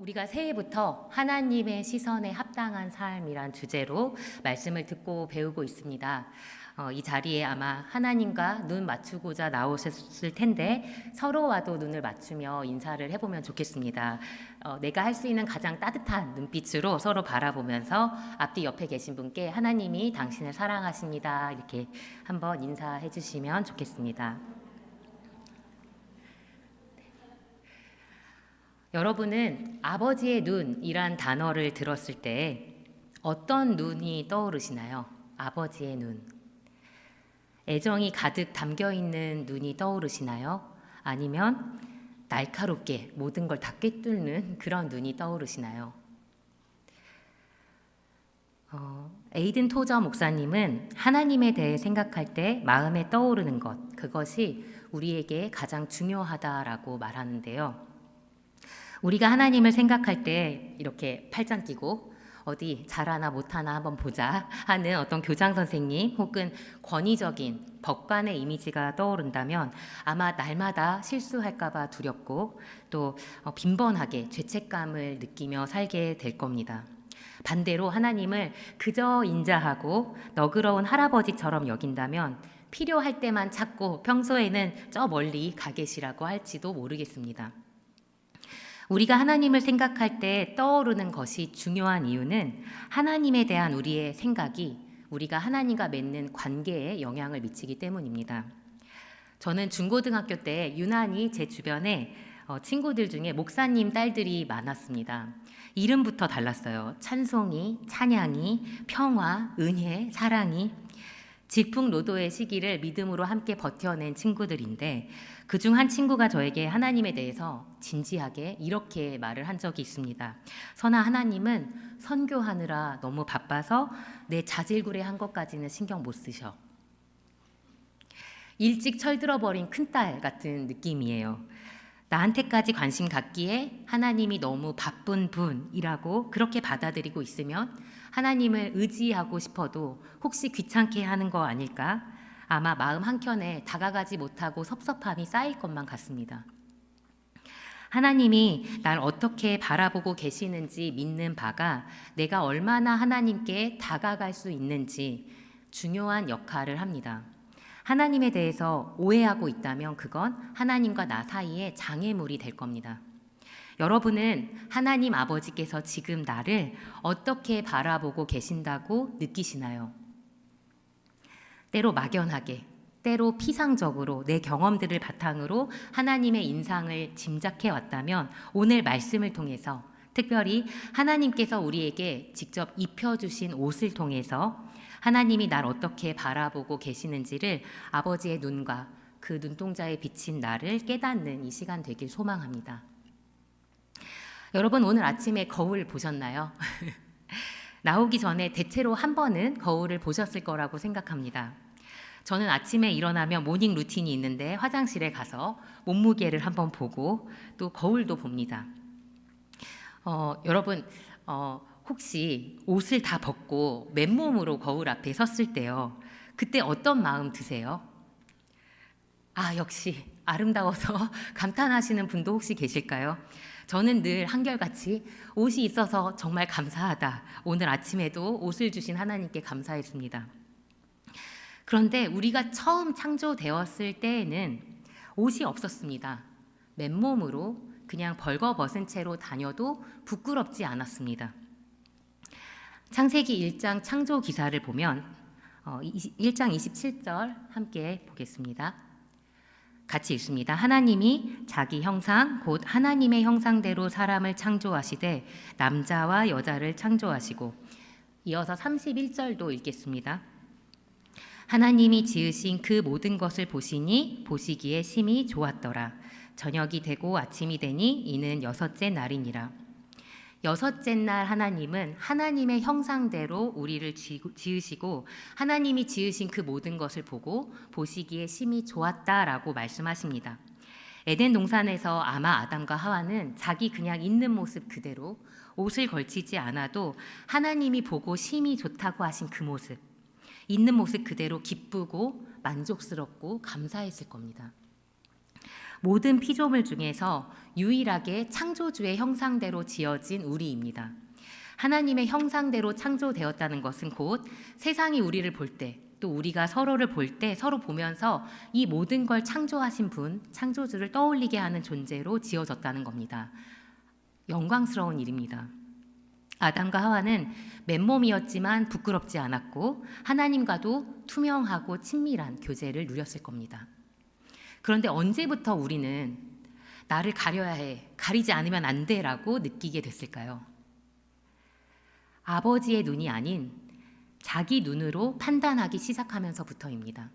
우리가 새해부터 하나님의 시선에 합당한 삶이란 주제로 말씀을 듣고 배우고 있습니다. 이 자리에 아마 하나님과 눈 맞추고자 나오셨을 텐데 서로와도 눈을 맞추며 인사를 해보면 좋겠습니다. 내가 할 수 있는 가장 따뜻한 눈빛으로 서로 바라보면서 앞뒤 옆에 계신 분께 하나님이 당신을 사랑하십니다. 이렇게 한번 인사해 주시면 좋겠습니다. 여러분은 아버지의 눈이란 단어를 들었을 때 어떤 눈이 떠오르시나요? 아버지의 눈. 애정이 가득 담겨 있는 눈이 떠오르시나요? 아니면 날카롭게 모든 걸 다 꿰뚫는 그런 눈이 떠오르시나요? 에이든 토저 목사님은 하나님에 대해 생각할 때 마음에 떠오르는 것, 그것이 우리에게 가장 중요하다라고 말하는데요. 우리가 하나님을 생각할 때 이렇게 팔짱 끼고 어디 잘하나 못하나 한번 보자 하는 어떤 교장 선생님 혹은 권위적인 법관의 이미지가 떠오른다면 아마 날마다 실수할까봐 두렵고 또 빈번하게 죄책감을 느끼며 살게 될 겁니다. 반대로 하나님을 그저 인자하고 너그러운 할아버지처럼 여긴다면 필요할 때만 찾고 평소에는 저 멀리 가 계시라고 할지도 모르겠습니다. 우리가 하나님을 생각할 때 떠오르는 것이 중요한 이유는 하나님에 대한 우리의 생각이 우리가 하나님과 맺는 관계에 영향을 미치기 때문입니다. 저는 중고등학교 때 유난히 제 주변에 친구들 중에 목사님 딸들이 많았습니다. 이름부터 달랐어요. 찬송이, 찬양이, 평화, 은혜, 사랑이. 질풍노도의 시기를 믿음으로 함께 버텨낸 친구들인데 그중 한 친구가 저에게 하나님에 대해서 진지하게 이렇게 말을 한 적이 있습니다. 선아, 하나님은 선교하느라 너무 바빠서 내 자질구레 한 것까지는 신경 못 쓰셔. 일찍 철들어버린 큰딸 같은 느낌이에요. 나한테까지 관심 갖기에 하나님이 너무 바쁜 분이라고 그렇게 받아들이고 있으면 하나님을 의지하고 싶어도 혹시 귀찮게 하는 거 아닐까? 아마 마음 한켠에 다가가지 못하고 섭섭함이 쌓일 것만 같습니다. 하나님이 날 어떻게 바라보고 계시는지 믿는 바가 내가 얼마나 하나님께 다가갈 수 있는지 중요한 역할을 합니다. 하나님에 대해서 오해하고 있다면 그건 하나님과 나 사이에 장애물이 될 겁니다. 여러분은 하나님 아버지께서 지금 나를 어떻게 바라보고 계신다고 느끼시나요? 때로 막연하게, 때로 피상적으로 내 경험들을 바탕으로 하나님의 인상을 짐작해 왔다면 오늘 말씀을 통해서 특별히 하나님께서 우리에게 직접 입혀주신 옷을 통해서 하나님이 날 어떻게 바라보고 계시는지를 아버지의 눈과 그 눈동자에 비친 나를 깨닫는 이 시간 되길 소망합니다. 여러분, 오늘 아침에 거울 보셨나요? 나오기 전에 대체로 한 번은 거울을 보셨을 거라고 생각합니다. 저는 아침에 일어나면 모닝 루틴이 있는데 화장실에 가서 몸무게를 한번 보고 또 거울도 봅니다. 여러분, 혹시 옷을 다 벗고 맨몸으로 거울 앞에 섰을 때요, 그때 어떤 마음 드세요? 아, 역시 아름다워서 감탄하시는 분도 혹시 계실까요? 저는 늘 한결같이 옷이 있어서 정말 감사하다. 오늘 아침에도 옷을 주신 하나님께 감사했습니다. 그런데 우리가 처음 창조되었을 때에는 옷이 없었습니다. 맨몸으로 그냥 벌거벗은 채로 다녀도 부끄럽지 않았습니다. 창세기 1장 창조 기사를 보면 1장 27절 함께 보겠습니다. 같이 읽습니다. 하나님이 자기 형상 곧 하나님의 형상대로 사람을 창조하시되 남자와 여자를 창조하시고, 이어서 31절도 읽겠습니다. 하나님이 지으신 그 모든 것을 보시니 보시기에 심히 좋았더라. 저녁이 되고 아침이 되니 이는 여섯째 날이니라. 여섯째 날 하나님은 하나님의 형상대로 우리를 지으시고 하나님이 지으신 그 모든 것을 보고 보시기에 심히 좋았다라고 말씀하십니다. 에덴 동산에서 아마 아담과 하와는 자기 그냥 있는 모습 그대로 옷을 걸치지 않아도 하나님이 보고 심히 좋다고 하신 그 모습, 있는 모습 그대로 기쁘고 만족스럽고 감사했을 겁니다. 모든 피조물 중에서 유일하게 창조주의 형상대로 지어진 우리입니다. 하나님의 형상대로 창조되었다는 것은 곧 세상이 우리를 볼 때, 또 우리가 서로를 볼 때 서로 보면서 이 모든 걸 창조하신 분, 창조주를 떠올리게 하는 존재로 지어졌다는 겁니다. 영광스러운 일입니다. 아담과 하와는 맨몸이었지만 부끄럽지 않았고 하나님과도 투명하고 친밀한 교제를 누렸을 겁니다. 그런데 언제부터 우리는 나를 가려야 해, 가리지 않으면 안 돼라고 느끼게 됐을까요? 아버지의 눈이 아닌 자기 눈으로 판단하기 시작하면서부터입니다.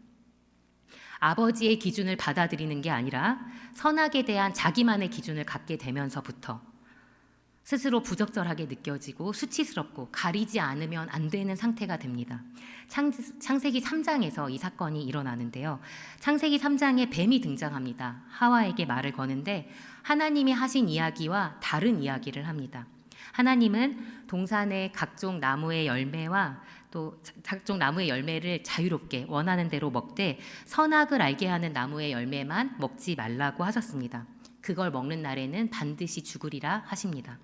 아버지의 기준을 받아들이는 게 아니라 선악에 대한 자기만의 기준을 갖게 되면서부터 스스로 부적절하게 느껴지고 수치스럽고 가리지 않으면 안 되는 상태가 됩니다. 창세기 3장에서 이 사건이 일어나는데요. 창세기 3장에 뱀이 등장합니다. 하와에게 말을 거는데 하나님이 하신 이야기와 다른 이야기를 합니다. 하나님은 동산의 각종 나무의 열매와 또 각종 나무의 열매를 자유롭게 원하는 대로 먹되 선악을 알게 하는 나무의 열매만 먹지 말라고 하셨습니다. 그걸 먹는 날에는 반드시 죽으리라 하십니다.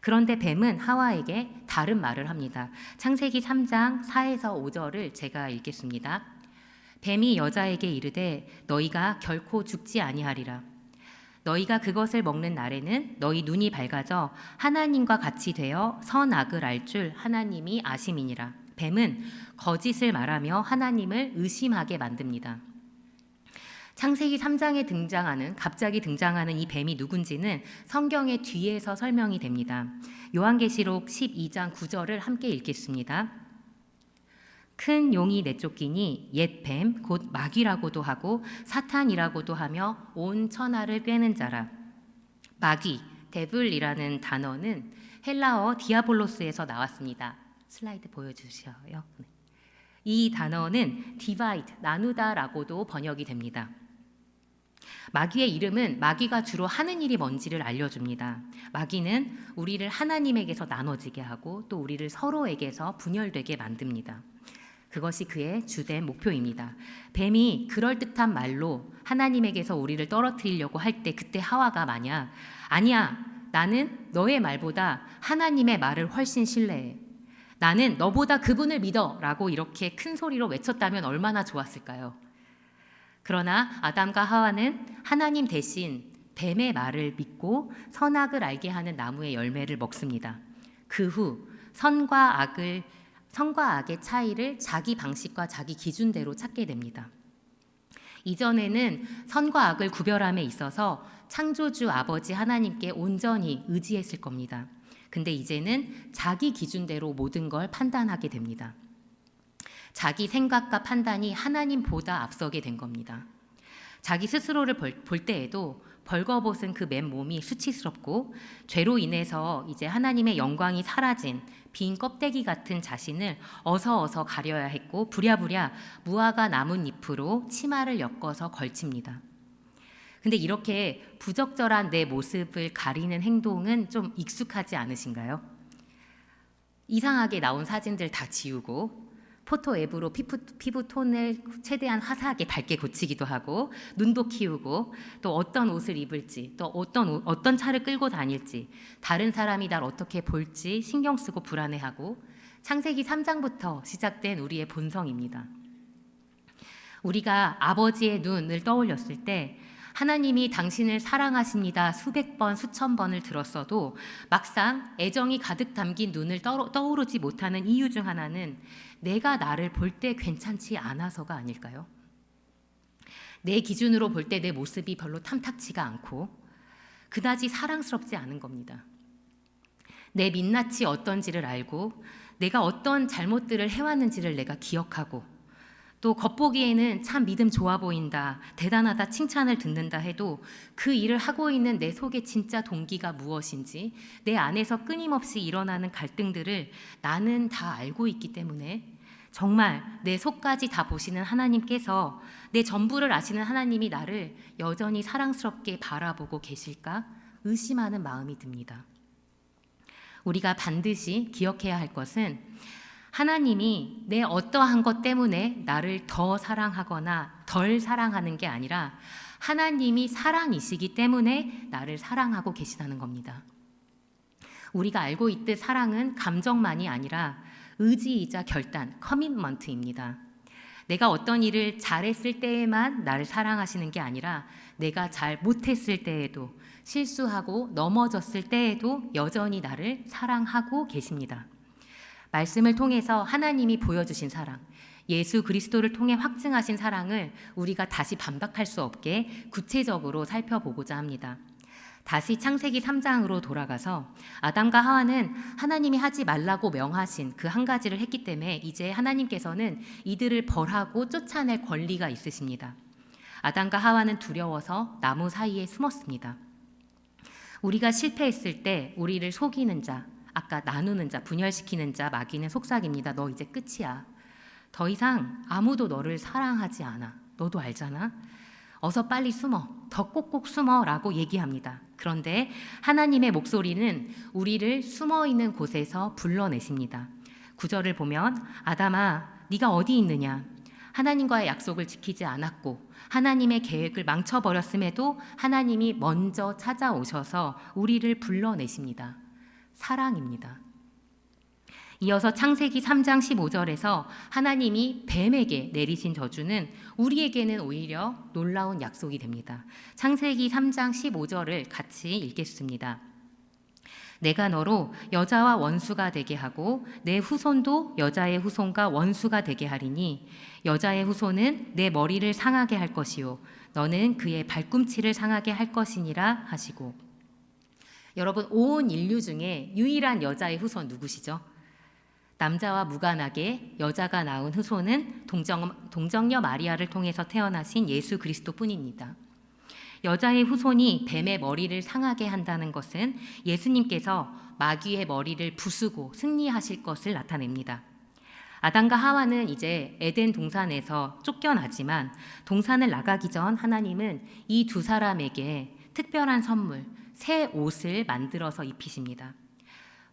그런데 뱀은 하와에게 다른 말을 합니다. 창세기 3장 4에서 5절을 제가 읽겠습니다. 뱀이 여자에게 이르되 너희가 결코 죽지 아니하리라. 너희가 그것을 먹는 날에는 너희 눈이 밝아져 하나님과 같이 되어 선악을 알 줄 하나님이 아심이니라. 뱀은 거짓을 말하며 하나님을 의심하게 만듭니다. 창세기 3장에 갑자기 등장하는 이 뱀이 누군지는 성경의 뒤에서 설명이 됩니다. 요한계시록 12장 9절을 함께 읽겠습니다. 큰 용이 내쫓기니 옛 뱀 곧 마귀라고도 하고 사탄이라고도 하며 온 천하를 꿰는 자라. 마귀, 데블이라는 단어는 헬라어 디아볼로스에서 나왔습니다. 슬라이드 보여주셔요. 이 단어는 divide, 나누다라고도 번역이 됩니다. 마귀의 이름은 마귀가 주로 하는 일이 뭔지를 알려줍니다. 마귀는 우리를 하나님에게서 나눠지게 하고 또 우리를 서로에게서 분열되게 만듭니다. 그것이 그의 주된 목표입니다. 뱀이 그럴듯한 말로 하나님에게서 우리를 떨어뜨리려고 할 때 그때 하와가 만약 아니야, 나는 너의 말보다 하나님의 말을 훨씬 신뢰해. 나는 너보다 그분을 믿어 라고 이렇게 큰 소리로 외쳤다면 얼마나 좋았을까요? 그러나 아담과 하와는 하나님 대신 뱀의 말을 믿고 선악을 알게 하는 나무의 열매를 먹습니다. 그 후 선과 악의 차이를 자기 방식과 자기 기준대로 찾게 됩니다. 이전에는 선과 악을 구별함에 있어서 창조주 아버지 하나님께 온전히 의지했을 겁니다. 근데 이제는 자기 기준대로 모든 걸 판단하게 됩니다. 자기 생각과 판단이 하나님보다 앞서게 된 겁니다. 자기 스스로를 볼 때에도 벌거벗은 그 맨몸이 수치스럽고 죄로 인해서 이제 하나님의 영광이 사라진 빈 껍데기 같은 자신을 어서 가려야 했고 부랴부랴 무화과 나뭇잎으로 치마를 엮어서 걸칩니다. 근데 이렇게 부적절한 내 모습을 가리는 행동은 좀 익숙하지 않으신가요? 이상하게 나온 사진들 다 지우고 포토 앱으로 피부 톤을 최대한 화사하게 밝게 고치기도 하고 눈도 키우고 또 어떤 옷을 입을지 또 어떤 차를 끌고 다닐지 다른 사람이 날 어떻게 볼지 신경 쓰고 불안해하고 창세기 3장부터 시작된 우리의 본성입니다. 우리가 아버지의 눈을 떠올렸을 때 하나님이 당신을 사랑하십니다 수백 번 수천 번을 들었어도 막상 애정이 가득 담긴 눈을 떠오르지 못하는 이유 중 하나는 내가 나를 볼 때 괜찮지 않아서가 아닐까요? 내 기준으로 볼 때 내 모습이 별로 탐탁치가 않고 그다지 사랑스럽지 않은 겁니다. 내 민낯이 어떤지를 알고 내가 어떤 잘못들을 해왔는지를 내가 기억하고 또 겉보기에는 참 믿음 좋아 보인다, 대단하다 칭찬을 듣는다 해도 그 일을 하고 있는 내 속의 진짜 동기가 무엇인지 내 안에서 끊임없이 일어나는 갈등들을 나는 다 알고 있기 때문에 정말 내 속까지 다 보시는 하나님께서 내 전부를 아시는 하나님이 나를 여전히 사랑스럽게 바라보고 계실까 의심하는 마음이 듭니다. 우리가 반드시 기억해야 할 것은 하나님이 내 어떠한 것 때문에 나를 더 사랑하거나 덜 사랑하는 게 아니라 하나님이 사랑이시기 때문에 나를 사랑하고 계시다는 겁니다. 우리가 알고 있듯 사랑은 감정만이 아니라 의지이자 결단, 커밋먼트입니다. 내가 어떤 일을 잘했을 때에만 나를 사랑하시는 게 아니라 내가 잘 못했을 때에도, 실수하고 넘어졌을 때에도 여전히 나를 사랑하고 계십니다. 말씀을 통해서 하나님이 보여주신 사랑, 예수 그리스도를 통해 확증하신 사랑을 우리가 다시 반박할 수 없게 구체적으로 살펴보고자 합니다. 다시 창세기 3장으로 돌아가서 아담과 하와는 하나님이 하지 말라고 명하신 그 한 가지를 했기 때문에 이제 하나님께서는 이들을 벌하고 쫓아낼 권리가 있으십니다. 아담과 하와는 두려워서 나무 사이에 숨었습니다. 우리가 실패했을 때 우리를 속이는 자, 아까 나누는 자, 분열시키는 자, 마귀는 속삭입니다. 너 이제 끝이야. 더 이상 아무도 너를 사랑하지 않아. 너도 알잖아. 어서 빨리 숨어. 더 꼭꼭 숨어 라고 얘기합니다. 그런데 하나님의 목소리는 우리를 숨어있는 곳에서 불러내십니다. 9절을 보면 아담아 네가 어디 있느냐. 하나님과의 약속을 지키지 않았고 하나님의 계획을 망쳐버렸음에도 하나님이 먼저 찾아오셔서 우리를 불러내십니다. 사랑입니다. 이어서 창세기 3장 15절에서 하나님이 뱀에게 내리신 저주는 우리에게는 오히려 놀라운 약속이 됩니다. 창세기 3장 15절을 같이 읽겠습니다. 내가 너로 여자와 원수가 되게 하고 내 후손도 여자의 후손과 원수가 되게 하리니 여자의 후손은 내 머리를 상하게 할 것이요 너는 그의 발꿈치를 상하게 할 것이니라 하시고. 여러분, 온 인류 중에 유일한 여자의 후손 누구시죠? 남자와 무관하게 여자가 낳은 후손은 동정녀 마리아를 통해서 태어나신 예수 그리스도뿐입니다. 여자의 후손이 뱀의 머리를 상하게 한다는 것은 예수님께서 마귀의 머리를 부수고 승리하실 것을 나타냅니다. 아담과 하와는 이제 에덴 동산에서 쫓겨나지만 동산을 나가기 전 하나님은 이 두 사람에게 특별한 선물, 새 옷을 만들어서 입히십니다.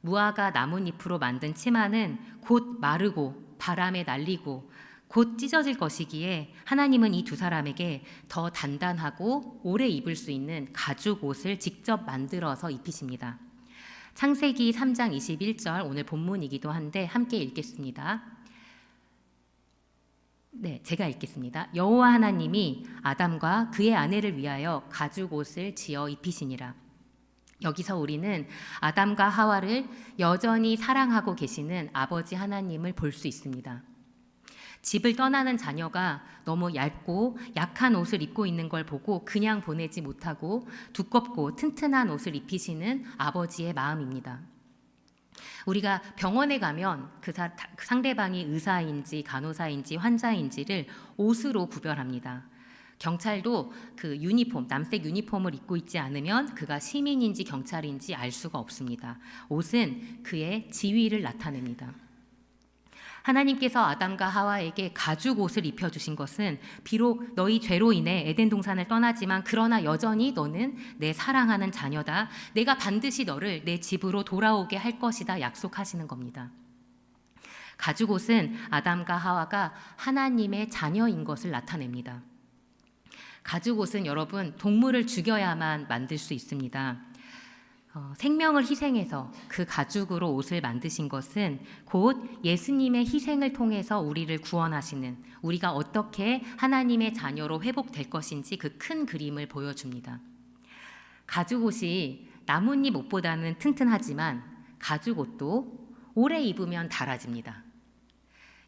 무화과 나뭇잎으로 만든 치마는 곧 마르고 바람에 날리고 곧 찢어질 것이기에 하나님은 이 두 사람에게 더 단단하고 오래 입을 수 있는 가죽 옷을 직접 만들어서 입히십니다. 창세기 3장 21절 오늘 본문이기도 한데 함께 읽겠습니다. 네, 제가 읽겠습니다. 여호와 하나님이 아담과 그의 아내를 위하여 가죽 옷을 지어 입히시니라. 여기서 우리는 아담과 하와를 여전히 사랑하고 계시는 아버지 하나님을 볼 수 있습니다. 집을 떠나는 자녀가 너무 얇고 약한 옷을 입고 있는 걸 보고 그냥 보내지 못하고 두껍고 튼튼한 옷을 입히시는 아버지의 마음입니다. 우리가 병원에 가면 그 상대방이 의사인지 간호사인지 환자인지를 옷으로 구별합니다. 경찰도 그 유니폼, 남색 유니폼을 입고 있지 않으면 그가 시민인지 경찰인지 알 수가 없습니다. 옷은 그의 지위를 나타냅니다. 하나님께서 아담과 하와에게 가죽 옷을 입혀주신 것은 비록 너희 죄로 인해 에덴 동산을 떠나지만 그러나 여전히 너는 내 사랑하는 자녀다. 내가 반드시 너를 내 집으로 돌아오게 할 것이다 약속하시는 겁니다. 가죽 옷은 아담과 하와가 하나님의 자녀인 것을 나타냅니다. 가죽 옷은 여러분 동물을 죽여야만 만들 수 있습니다. 생명을 희생해서 그 가죽으로 옷을 만드신 것은 곧 예수님의 희생을 통해서 우리를 구원하시는, 우리가 어떻게 하나님의 자녀로 회복될 것인지 그 큰 그림을 보여줍니다. 가죽 옷이 나뭇잎 옷보다는 튼튼하지만 가죽 옷도 오래 입으면 닳아집니다.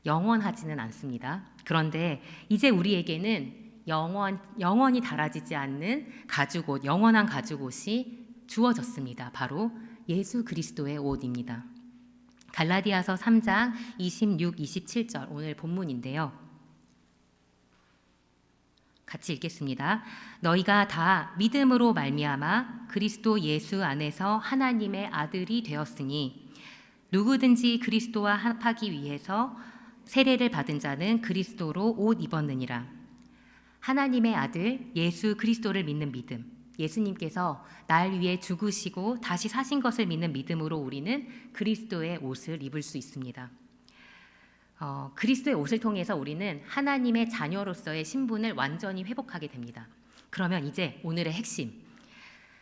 영원하지는 않습니다. 그런데 이제 우리에게는 영원히 닳아지지 않는 가죽옷, 영원한 가죽옷이 주어졌습니다. 바로 예수 그리스도의 옷입니다. 갈라디아서 3장 26, 27절 오늘 본문인데요. 같이 읽겠습니다. 너희가 다 믿음으로 말미암아 그리스도 예수 안에서 하나님의 아들이 되었으니 누구든지 그리스도와 합하기 위해서 세례를 받은 자는 그리스도로 옷 입었느니라. 하나님의 아들 예수 그리스도를 믿는 믿음, 예수님께서 날 위해 죽으시고 다시 사신 것을 믿는 믿음으로 우리는 그리스도의 옷을 입을 수 있습니다. 그리스도의 옷을 통해서 우리는 하나님의 자녀로서의 신분을 완전히 회복하게 됩니다. 그러면 이제 오늘의 핵심.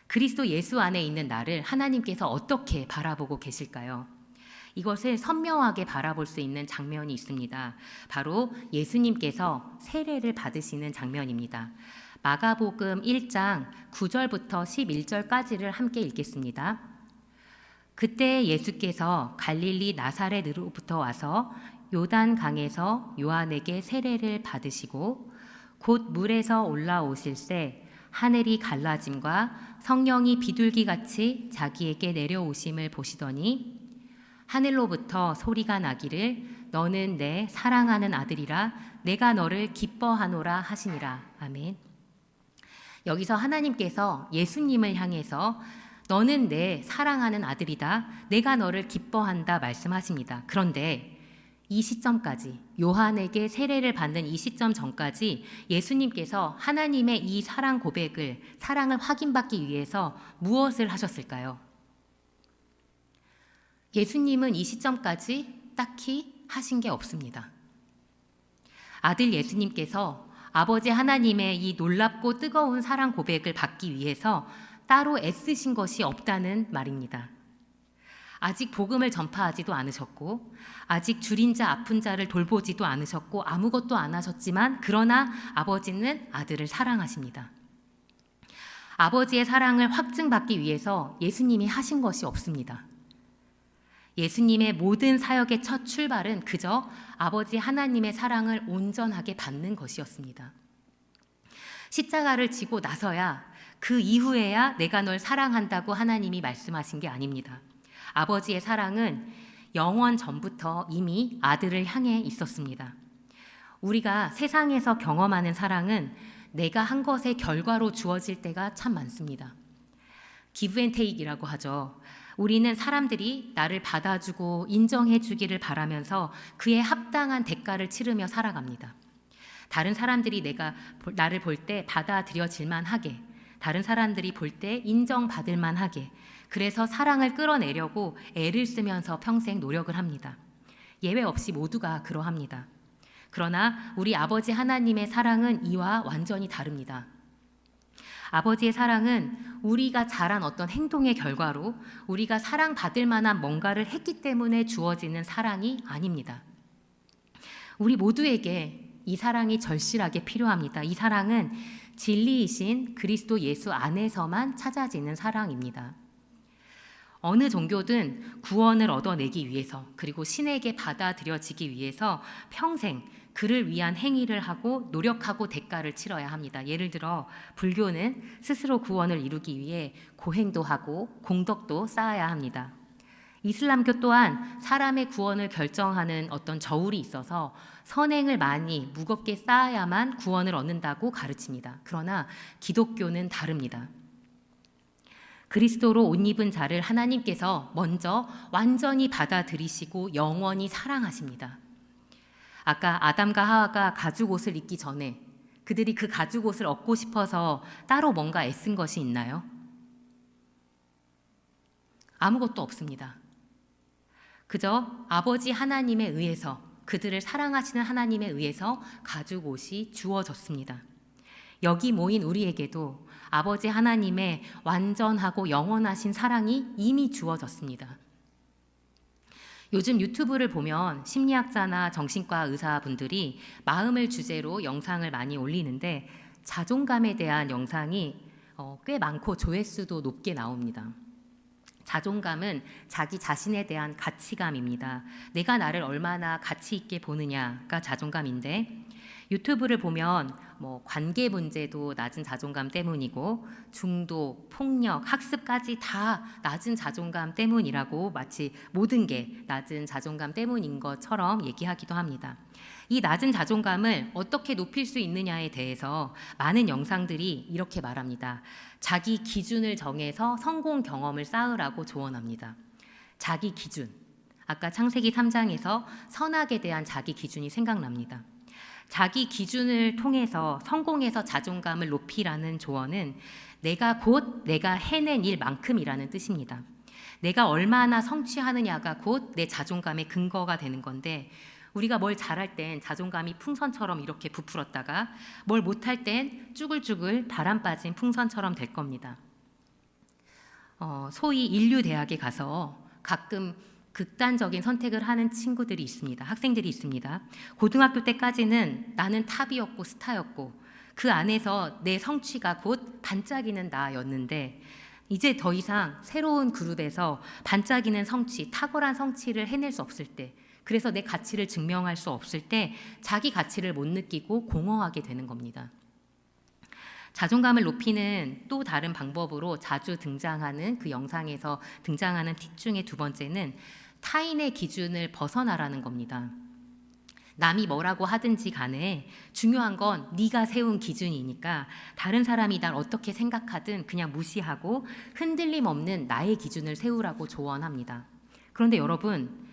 그리스도 예수 안에 있는 나를 하나님께서 어떻게 바라보고 계실까요? 이것을 선명하게 바라볼 수 있는 장면이 있습니다. 바로 예수님께서 세례를 받으시는 장면입니다. 마가복음 1장 9절부터 11절까지를 함께 읽겠습니다. 그때 예수께서 갈릴리 나사렛으로부터 와서 요단 강에서 요한에게 세례를 받으시고 곧 물에서 올라오실새 하늘이 갈라짐과 성령이 비둘기같이 자기에게 내려오심을 보시더니 하늘로부터 소리가 나기를 너는 내 사랑하는 아들이라 내가 너를 기뻐하노라 하시니라. 아멘. 여기서 하나님께서 예수님을 향해서 너는 내 사랑하는 아들이다. 내가 너를 기뻐한다 말씀하십니다. 그런데 이 시점까지 요한에게 세례를 받는 이 시점 전까지 예수님께서 하나님의 이 사랑을 확인받기 위해서 무엇을 하셨을까요? 예수님은 이 시점까지 딱히 하신 게 없습니다. 아들 예수님께서 아버지 하나님의 이 놀랍고 뜨거운 사랑 고백을 받기 위해서 따로 애쓰신 것이 없다는 말입니다. 아직 복음을 전파하지도 않으셨고 아직 줄인 자 아픈 자를 돌보지도 않으셨고 아무것도 안 하셨지만 그러나 아버지는 아들을 사랑하십니다. 아버지의 사랑을 확증받기 위해서 예수님이 하신 것이 없습니다. 예수님의 모든 사역의 첫 출발은 그저 아버지 하나님의 사랑을 온전하게 받는 것이었습니다. 십자가를 지고 나서야 그 이후에야 내가 널 사랑한다고 하나님이 말씀하신 게 아닙니다. 아버지의 사랑은 영원 전부터 이미 아들을 향해 있었습니다. 우리가 세상에서 경험하는 사랑은 내가 한 것의 결과로 주어질 때가 참 많습니다. 기브 앤 테이크이라고 하죠. 우리는 사람들이 나를 받아주고 인정해 주기를 바라면서 그에 합당한 대가를 치르며 살아갑니다. 다른 사람들이 나를 볼 때 받아들여질 만하게, 다른 사람들이 볼 때 인정받을 만하게, 그래서 사랑을 끌어내려고 애를 쓰면서 평생 노력을 합니다. 예외 없이 모두가 그러합니다. 그러나 우리 아버지 하나님의 사랑은 이와 완전히 다릅니다. 아버지의 사랑은 우리가 잘한 어떤 행동의 결과로 우리가 사랑받을 만한 뭔가를 했기 때문에 주어지는 사랑이 아닙니다. 우리 모두에게 이 사랑이 절실하게 필요합니다. 이 사랑은 진리이신 그리스도 예수 안에서만 찾아지는 사랑입니다. 어느 종교든 구원을 얻어내기 위해서 그리고 신에게 받아들여지기 위해서 평생 그를 위한 행위를 하고 노력하고 대가를 치러야 합니다. 예를 들어 불교는 스스로 구원을 이루기 위해 고행도 하고 공덕도 쌓아야 합니다. 이슬람교 또한 사람의 구원을 결정하는 어떤 저울이 있어서 선행을 많이 무겁게 쌓아야만 구원을 얻는다고 가르칩니다. 그러나 기독교는 다릅니다. 그리스도로 옷 입은 자를 하나님께서 먼저 완전히 받아들이시고 영원히 사랑하십니다. 아까 아담과 하와가 가죽 옷을 입기 전에 그들이 그 가죽 옷을 얻고 싶어서 따로 뭔가 애쓴 것이 있나요? 아무것도 없습니다. 그저 아버지 하나님에 의해서 그들을 사랑하시는 하나님에 의해서 가죽 옷이 주어졌습니다. 여기 모인 우리에게도 아버지 하나님의 완전하고 영원하신 사랑이 이미 주어졌습니다. 요즘 유튜브를 보면 심리학자나 정신과 의사분들이 마음을 주제로 영상을 많이 올리는데 자존감에 대한 영상이 꽤 많고 조회수도 높게 나옵니다. 자존감은 자기 자신에 대한 가치감입니다. 내가 나를 얼마나 가치 있게 보느냐가 자존감인데 유튜브를 보면 관계 문제도 낮은 자존감 때문이고 중독, 폭력, 학습까지 다 낮은 자존감 때문이라고 마치 모든 게 낮은 자존감 때문인 것처럼 얘기하기도 합니다. 이 낮은 자존감을 어떻게 높일 수 있느냐에 대해서 많은 영상들이 이렇게 말합니다. 자기 기준을 정해서 성공 경험을 쌓으라고 조언합니다. 자기 기준. 아까 창세기 3장에서 선악에 대한 자기 기준이 생각납니다. 자기 기준을 통해서 성공해서 자존감을 높이라는 조언은 내가 해낸 일만큼이라는 뜻입니다. 내가 얼마나 성취하느냐가 곧 내 자존감의 근거가 되는 건데 우리가 뭘 잘할 땐 자존감이 풍선처럼 이렇게 부풀었다가 뭘 못할 땐 쭈글쭈글 바람 빠진 풍선처럼 될 겁니다. 소위 인류대학에 가서 가끔 극단적인 선택을 하는 친구들이 있습니다. 학생들이 있습니다. 고등학교 때까지는 나는 탑이었고 스타였고 그 안에서 내 성취가 곧 반짝이는 나였는데 이제 더 이상 새로운 그룹에서 반짝이는 성취, 탁월한 성취를 해낼 수 없을 때, 그래서 내 가치를 증명할 수 없을 때 자기 가치를 못 느끼고 공허하게 되는 겁니다. 자존감을 높이는 또 다른 방법으로 자주 등장하는 그 영상에서 등장하는 팁 중에 두 번째는 타인의 기준을 벗어나라는 겁니다. 남이 뭐라고 하든지 간에 중요한 건 네가 세운 기준이니까 다른 사람이 날 어떻게 생각하든 그냥 무시하고 흔들림 없는 나의 기준을 세우라고 조언합니다. 그런데 여러분,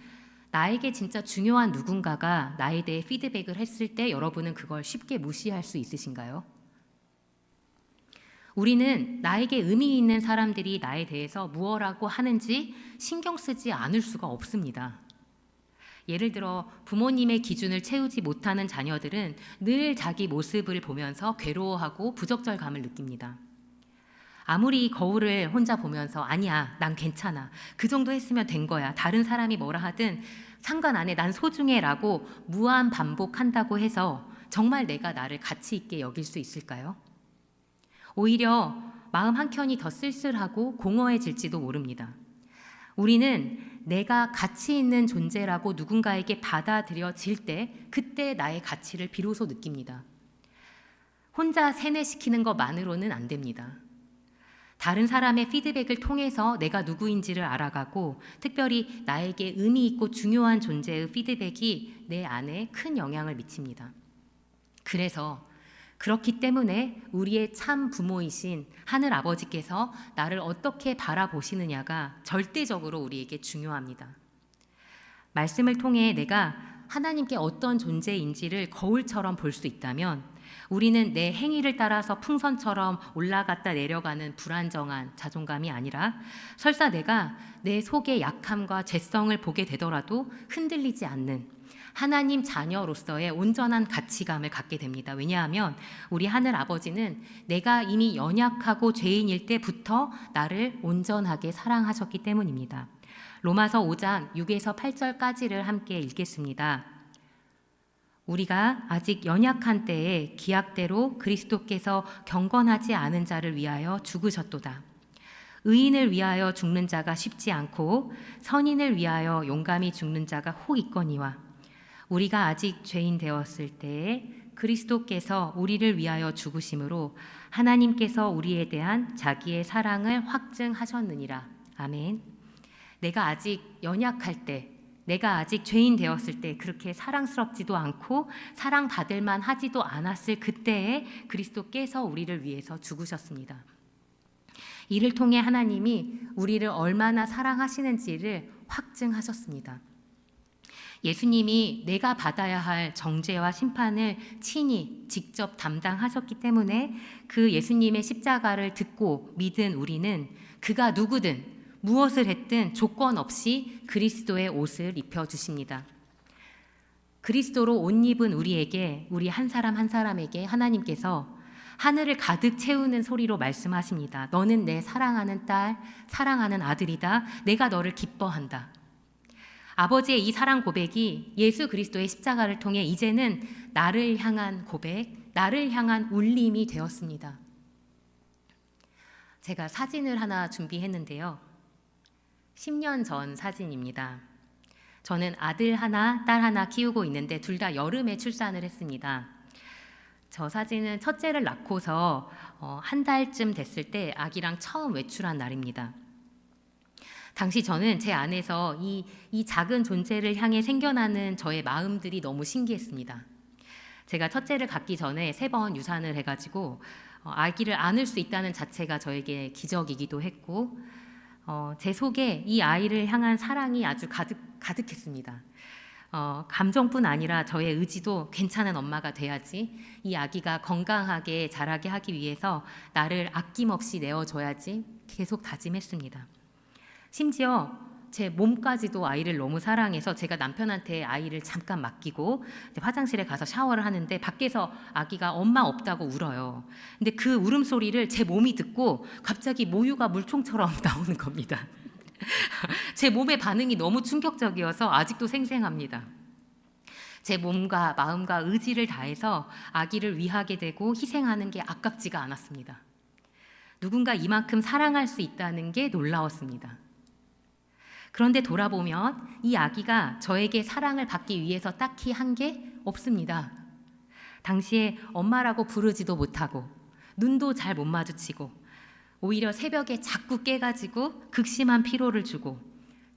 나에게 진짜 중요한 누군가가 나에 대해 피드백을 했을 때 여러분은 그걸 쉽게 무시할 수 있으신가요? 우리는 나에게 의미 있는 사람들이 나에 대해서 무엇라고 하는지 신경 쓰지 않을 수가 없습니다. 예를 들어 부모님의 기준을 채우지 못하는 자녀들은 늘 자기 모습을 보면서 괴로워하고 부적절감을 느낍니다. 아무리 거울을 혼자 보면서 아니야, 난 괜찮아, 그 정도 했으면 된 거야, 다른 사람이 뭐라 하든 상관 안 해, 난 소중해 라고 무한 반복한다고 해서 정말 내가 나를 가치 있게 여길 수 있을까요? 오히려 마음 한켠이 더 쓸쓸하고 공허해질지도 모릅니다. 우리는 내가 가치 있는 존재라고 누군가에게 받아들여질 때 그때 나의 가치를 비로소 느낍니다. 혼자 세뇌시키는 것만으로는 안 됩니다. 다른 사람의 피드백을 통해서 내가 누구인지를 알아가고 특별히 나에게 의미 있고 중요한 존재의 피드백이 내 안에 큰 영향을 미칩니다. 그래서 그렇기 때문에 우리의 참 부모이신 하늘 아버지께서 나를 어떻게 바라보시느냐가 절대적으로 우리에게 중요합니다. 말씀을 통해 내가 하나님께 어떤 존재인지를 거울처럼 볼 수 있다면 우리는 내 행위를 따라서 풍선처럼 올라갔다 내려가는 불안정한 자존감이 아니라 설사 내가 내 속의 약함과 죄성을 보게 되더라도 흔들리지 않는 하나님 자녀로서의 온전한 가치감을 갖게 됩니다. 왜냐하면 우리 하늘 아버지는 내가 이미 연약하고 죄인일 때부터 나를 온전하게 사랑하셨기 때문입니다. 로마서 5장 6에서 8절까지를 함께 읽겠습니다. 우리가 아직 연약한 때에 기약대로 그리스도께서 경건하지 않은 자를 위하여 죽으셨도다. 의인을 위하여 죽는 자가 쉽지 않고 선인을 위하여 용감히 죽는 자가 혹 있거니와 우리가 아직 죄인 되었을 때에 그리스도께서 우리를 위하여 죽으심으로 하나님께서 우리에 대한 자기의 사랑을 확증하셨느니라. 아멘. 내가 아직 연약할 때, 내가 아직 죄인 되었을 때 그렇게 사랑스럽지도 않고 사랑받을 만하지도 않았을 그때에 그리스도께서 우리를 위해서 죽으셨습니다. 이를 통해 하나님이 우리를 얼마나 사랑하시는지를 확증하셨습니다. 예수님이 내가 받아야 할 정죄와 심판을 친히 직접 담당하셨기 때문에 그 예수님의 십자가를 듣고 믿은 우리는 그가 누구든 무엇을 했든 조건 없이 그리스도의 옷을 입혀주십니다. 그리스도로 옷 입은 우리에게, 우리 한 사람 한 사람에게 하나님께서 하늘을 가득 채우는 소리로 말씀하십니다. 너는 내 사랑하는 딸, 사랑하는 아들이다. 내가 너를 기뻐한다. 아버지의 이 사랑 고백이 예수 그리스도의 십자가를 통해 이제는 나를 향한 고백, 나를 향한 울림이 되었습니다. 제가 사진을 하나 준비했는데요. 10년 전 사진입니다. 저는 아들 하나, 딸 하나 키우고 있는데 둘 다 여름에 출산을 했습니다. 저 사진은 첫째를 낳고서 한 달쯤 됐을 때 아기랑 처음 외출한 날입니다. 당시 저는 제 안에서 이 작은 존재를 향해 생겨나는 저의 마음들이 너무 신기했습니다. 제가 첫째를 갖기 전에 3번 유산을 해가지고 아기를 안을 수 있다는 자체가 저에게 기적이기도 했고 제 속에 이 아이를 향한 사랑이 아주 가득했습니다. 감정뿐 아니라 저의 의지도 괜찮은 엄마가 돼야지, 이 아기가 건강하게 자라게 하기 위해서 나를 아낌없이 내어줘야지 계속 다짐했습니다. 심지어 제 몸까지도 아이를 너무 사랑해서 제가 남편한테 아이를 잠깐 맡기고 이제 화장실에 가서 샤워를 하는데 밖에서 아기가 엄마 없다고 울어요. 근데 그 울음소리를 제 몸이 듣고 갑자기 모유가 물총처럼 나오는 겁니다. 제 몸의 반응이 너무 충격적이어서 아직도 생생합니다. 제 몸과 마음과 의지를 다해서 아기를 위하게 되고 희생하는 게 아깝지가 않았습니다. 누군가 이만큼 사랑할 수 있다는 게 놀라웠습니다. 그런데 돌아보면 이 아기가 저에게 사랑을 받기 위해서 딱히 한 게 없습니다. 당시에 엄마라고 부르지도 못하고 눈도 잘 못 마주치고 오히려 새벽에 자꾸 깨가지고 극심한 피로를 주고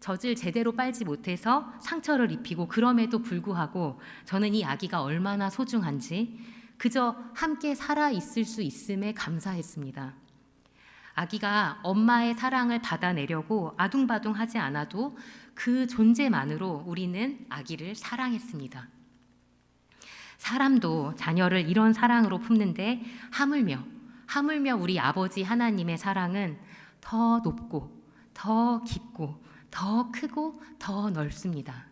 젖을 제대로 빨지 못해서 상처를 입히고 그럼에도 불구하고 저는 이 아기가 얼마나 소중한지 그저 함께 살아 있을 수 있음에 감사했습니다. 아기가 엄마의 사랑을 받아내려고 아둥바둥하지 않아도 그 존재만으로 우리는 아기를 사랑했습니다. 사람도 자녀를 이런 사랑으로 품는데 하물며 우리 아버지 하나님의 사랑은 더 높고 더 깊고 더 크고 더 넓습니다.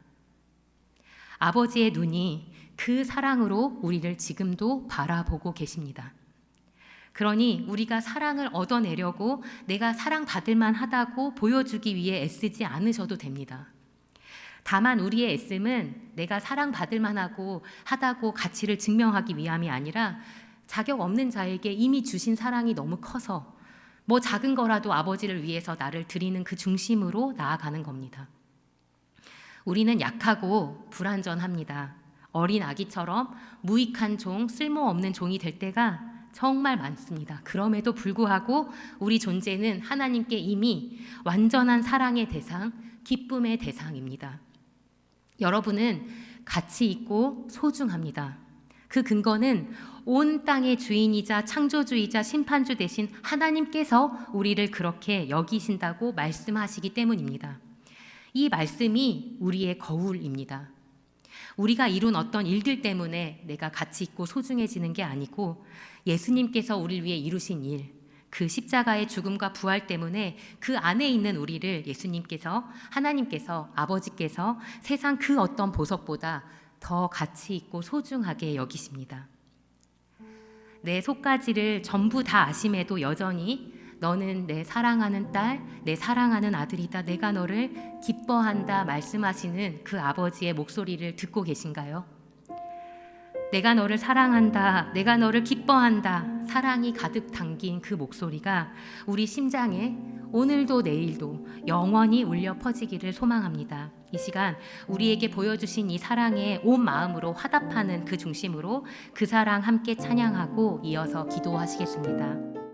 아버지의 눈이 그 사랑으로 우리를 지금도 바라보고 계십니다. 그러니 우리가 사랑을 얻어내려고 내가 사랑받을 만하다고 보여주기 위해 애쓰지 않으셔도 됩니다. 다만 우리의 애씀은 내가 사랑받을 만하다고 가치를 증명하기 위함이 아니라 자격 없는 자에게 이미 주신 사랑이 너무 커서 뭐 작은 거라도 아버지를 위해서 나를 드리는 그 중심으로 나아가는 겁니다. 우리는 약하고 불완전합니다. 어린 아기처럼 무익한 종, 쓸모없는 종이 될 때가 정말 많습니다. 그럼에도 불구하고 우리 존재는 하나님께 이미 완전한 사랑의 대상, 기쁨의 대상입니다. 여러분은 가치 있고 소중합니다. 그 근거는 온 땅의 주인이자 창조주이자 심판주 되신 하나님께서 우리를 그렇게 여기신다고 말씀하시기 때문입니다. 이 말씀이 우리의 거울입니다. 우리가 이룬 어떤 일들 때문에 내가 가치 있고 소중해지는 게 아니고 예수님께서 우리를 위해 이루신 일, 그 십자가의 죽음과 부활 때문에 그 안에 있는 우리를 예수님께서, 하나님께서, 아버지께서 세상 그 어떤 보석보다 더 가치 있고 소중하게 여기십니다. 내 속가지를 전부 다 아심에도 여전히 너는 내 사랑하는 딸, 내 사랑하는 아들이다. 내가 너를 기뻐한다 말씀하시는 그 아버지의 목소리를 듣고 계신가요? 내가 너를 사랑한다. 내가 너를 기뻐한다. 사랑이 가득 담긴 그 목소리가 우리 심장에 오늘도 내일도 영원히 울려 퍼지기를 소망합니다. 이 시간 우리에게 보여주신 이 사랑에 온 마음으로 화답하는 그 중심으로 그 사랑 함께 찬양하고 이어서 기도하시겠습니다.